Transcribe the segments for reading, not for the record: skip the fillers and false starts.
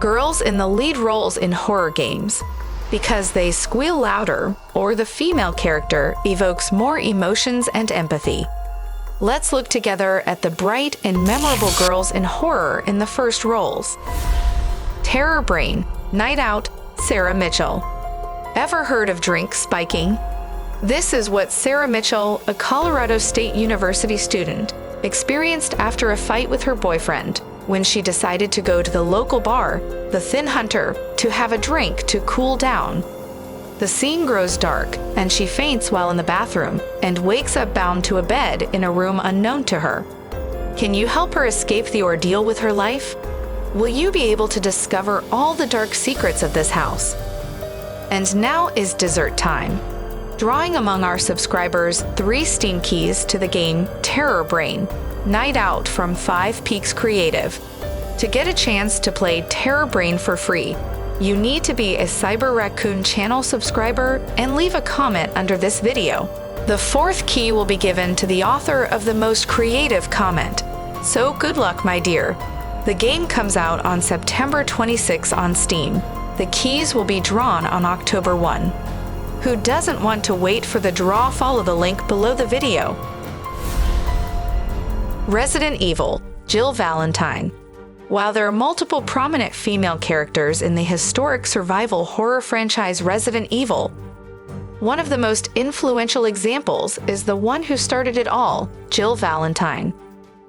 girls in the lead roles in horror games, because they squeal louder or the female character evokes more emotions and empathy. Let's look together at the bright and memorable girls in horror in the first roles. Terror Brain, Night Out, Sarah Mitchell. Ever heard of drink spiking? This is what Sarah Mitchell, a Colorado State University student, experienced after a fight with her boyfriend when she decided to go to the local bar, the Thin Hunter, to have a drink to cool down. The scene grows dark, and she faints while in the bathroom and wakes up bound to a bed in a room unknown to her. Can you help her escape the ordeal with her life? Will you be able to discover all the dark secrets of this house? And now is dessert time. Drawing among our subscribers 3 Steam keys to the game Terror Brain, Night Out from 5 Peaks Creative. To get a chance to play Terror Brain for free, you need to be a Cyber Raccoon channel subscriber and leave a comment under this video. The 4th key will be given to the author of the most creative comment. So good luck, my dear. The game comes out on September 26 on Steam. The keys will be drawn on October 1. Who doesn't want to wait for the draw? Follow the link below the video. Resident Evil, Jill Valentine. While there are multiple prominent female characters in the historic survival horror franchise Resident Evil, one of the most influential examples is the one who started it all, Jill Valentine.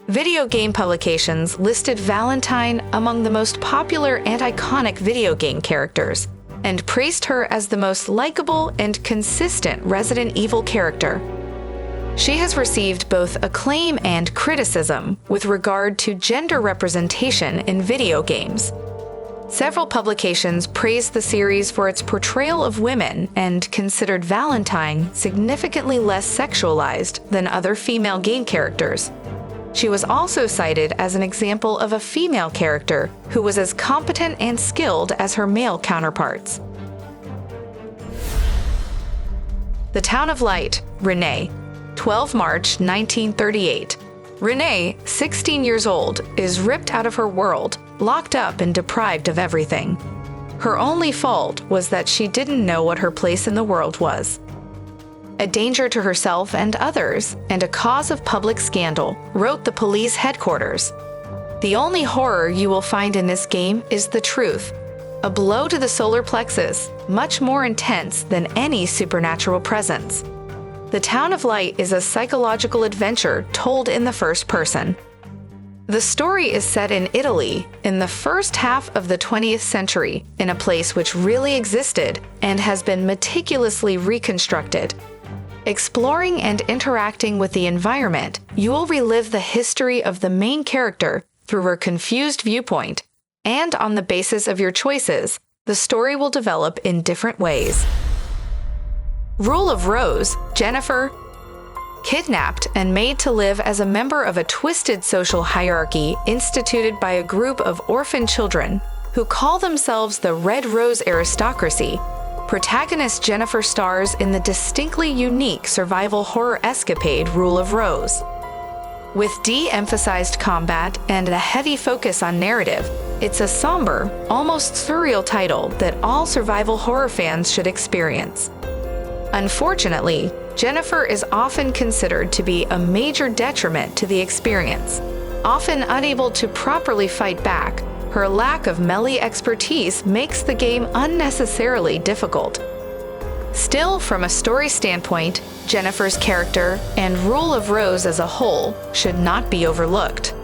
Video game publications listed Valentine among the most popular and iconic video game characters, and praised her as the most likable and consistent Resident Evil character. She has received both acclaim and criticism with regard to gender representation in video games. Several publications praised the series for its portrayal of women and considered Valentine significantly less sexualized than other female game characters. She was also cited as an example of a female character who was as competent and skilled as her male counterparts. The Town of Light, Renée, 12 March 1938. Renée, 16 years old, is ripped out of her world, locked up and deprived of everything. Her only fault was that she didn't know what her place in the world was. A danger to herself and others, and a cause of public scandal, wrote the police headquarters. The only horror you will find in this game is the truth, a blow to the solar plexus, much more intense than any supernatural presence. The Town of Light is a psychological adventure told in the first person. The story is set in Italy in the first half of the 20th century, in a place which really existed and has been meticulously reconstructed. Exploring and interacting with the environment, you will relive the history of the main character through her confused viewpoint, and on the basis of your choices, the story will develop in different ways. Rule of Rose, Jennifer. Kidnapped and made to live as a member of a twisted social hierarchy instituted by a group of orphan children who call themselves the Red Rose aristocracy, Protagonist Jennifer stars in the distinctly unique survival horror escapade Rule of Rose. With de-emphasized combat and a heavy focus on narrative, it's a somber, almost surreal title that all survival horror fans should experience. Unfortunately, Jennifer is often considered to be a major detriment to the experience. Often unable to properly fight back, her lack of melee expertise makes the game unnecessarily difficult. Still, from a story standpoint, Jennifer's character and Rule of Rose as a whole should not be overlooked.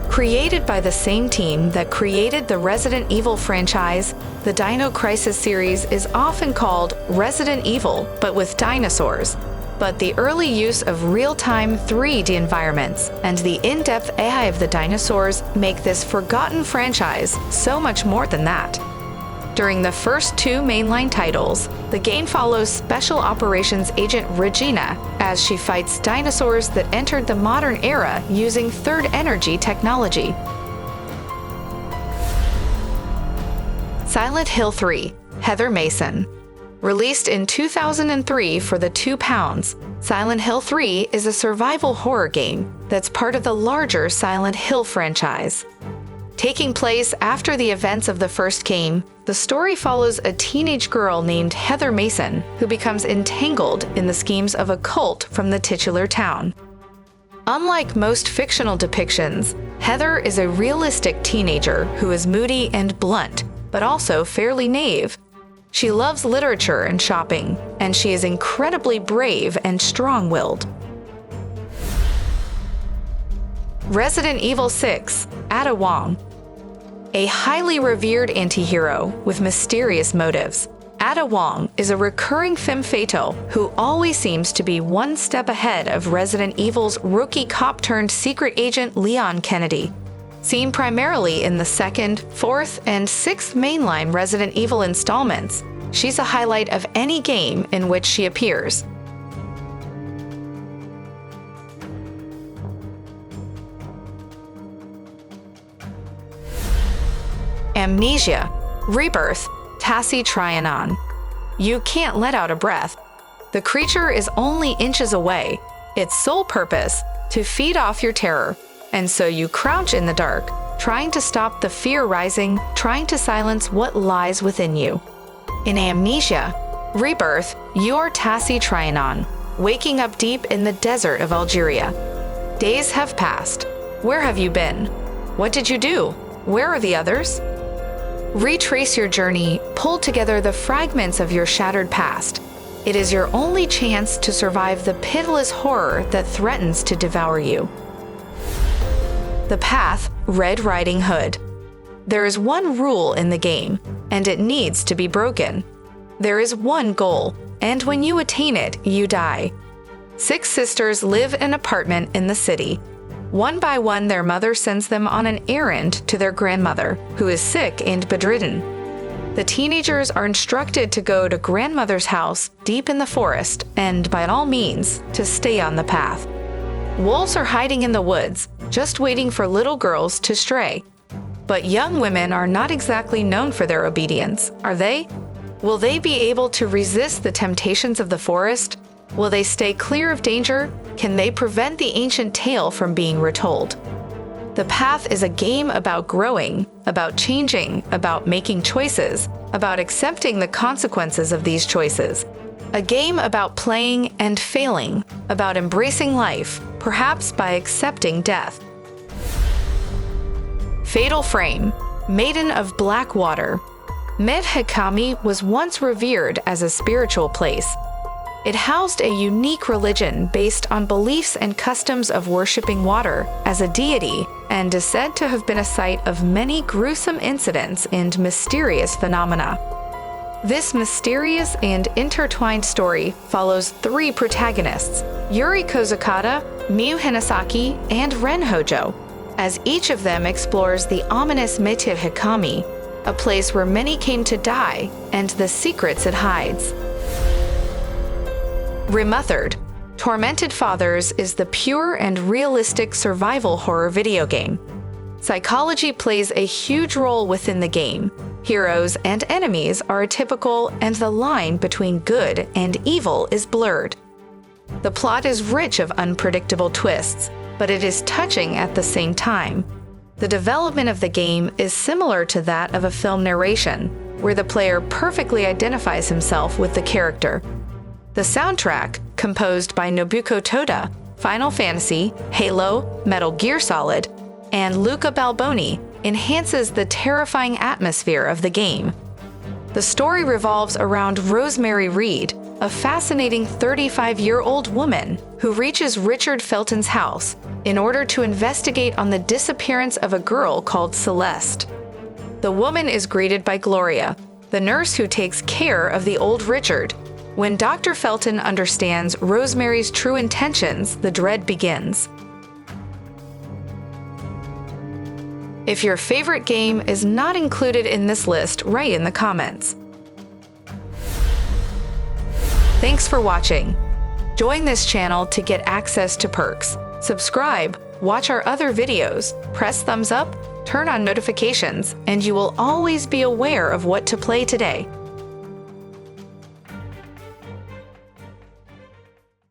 Created by the same team that created the Resident Evil franchise, the Dino Crisis series is often called Resident Evil, but with dinosaurs. But the early use of real-time 3D environments and the in-depth AI of the dinosaurs make this forgotten franchise so much more than that. During the first 2 mainline titles, the game follows Special Operations Agent Regina as she fights dinosaurs that entered the modern era using third energy technology. Silent Hill 3, Heather Mason. Released in 2003 for the £2, Silent Hill 3 is a survival horror game that's part of the larger Silent Hill franchise. Taking place after the events of the first game, the story follows a teenage girl named Heather Mason who becomes entangled in the schemes of a cult from the titular town. Unlike most fictional depictions, Heather is a realistic teenager who is moody and blunt, but also fairly naive. She loves literature and shopping, and she is incredibly brave and strong-willed. Resident Evil 6, Ada Wong. A highly revered anti-hero with mysterious motives, Ada Wong is a recurring femme fatale who always seems to be one step ahead of Resident Evil's rookie cop-turned-secret agent Leon Kennedy. Seen primarily in the 2nd, 4th, and 6th mainline Resident Evil installments, she's a highlight of any game in which she appears. Amnesia, Rebirth, Tasi Trianon. You can't let out a breath. The creature is only inches away, its sole purpose, to feed off your terror, and so you crouch in the dark, trying to stop the fear rising, trying to silence what lies within you. In Amnesia, Rebirth, you are Tasi Trianon, waking up deep in the desert of Algeria. Days have passed. Where have you been? What did you do? Where are the others? Retrace your journey, pull together the fragments of your shattered past. It is your only chance to survive the pitiless horror that threatens to devour you. The Path, Red Riding Hood. There is one rule in the game, and it needs to be broken. There is one goal, and when you attain it, you die. 6 sisters live in an apartment in the city. One by one, their mother sends them on an errand to their grandmother, who is sick and bedridden. The teenagers are instructed to go to grandmother's house deep in the forest and, by all means, to stay on the path. Wolves are hiding in the woods, just waiting for little girls to stray. But young women are not exactly known for their obedience, are they? Will they be able to resist the temptations of the forest? Will they stay clear of danger? Can they prevent the ancient tale from being retold? The Path is a game about growing, about changing, about making choices, about accepting the consequences of these choices. A game about playing and failing, about embracing life, perhaps by accepting death. Fatal Frame, Maiden of Black Water. Med Hikami was once revered as a spiritual place. It housed a unique religion based on beliefs and customs of worshipping water as a deity, and is said to have been a site of many gruesome incidents and mysterious phenomena. This mysterious and intertwined story follows 3 protagonists, Yuri Kozukata, Miu Hinasaki, and Ren Hojo, as each of them explores the ominous Mete Hikami, a place where many came to die, and the secrets it hides. Remothered, Tormented Fathers is the pure and realistic survival horror video game. Psychology plays a huge role within the game. Heroes and enemies are atypical, and the line between good and evil is blurred. The plot is rich of unpredictable twists, but it is touching at the same time. The development of the game is similar to that of a film narration, where the player perfectly identifies himself with the character. The soundtrack, composed by Nobuko Toda, Final Fantasy, Halo, Metal Gear Solid, and Luca Balboni, enhances the terrifying atmosphere of the game. The story revolves around Rosemary Reed, a fascinating 35-year-old woman who reaches Richard Felton's house in order to investigate on the disappearance of a girl called Celeste. The woman is greeted by Gloria, the nurse who takes care of the old Richard. When Dr. Felton understands Rosemary's true intentions, the dread begins. If your favorite game is not included in this list, write in the comments. Thanks for watching. Join this channel to get access to perks. Subscribe, watch our other videos, press thumbs up, turn on notifications, and you will always be aware of what to play today.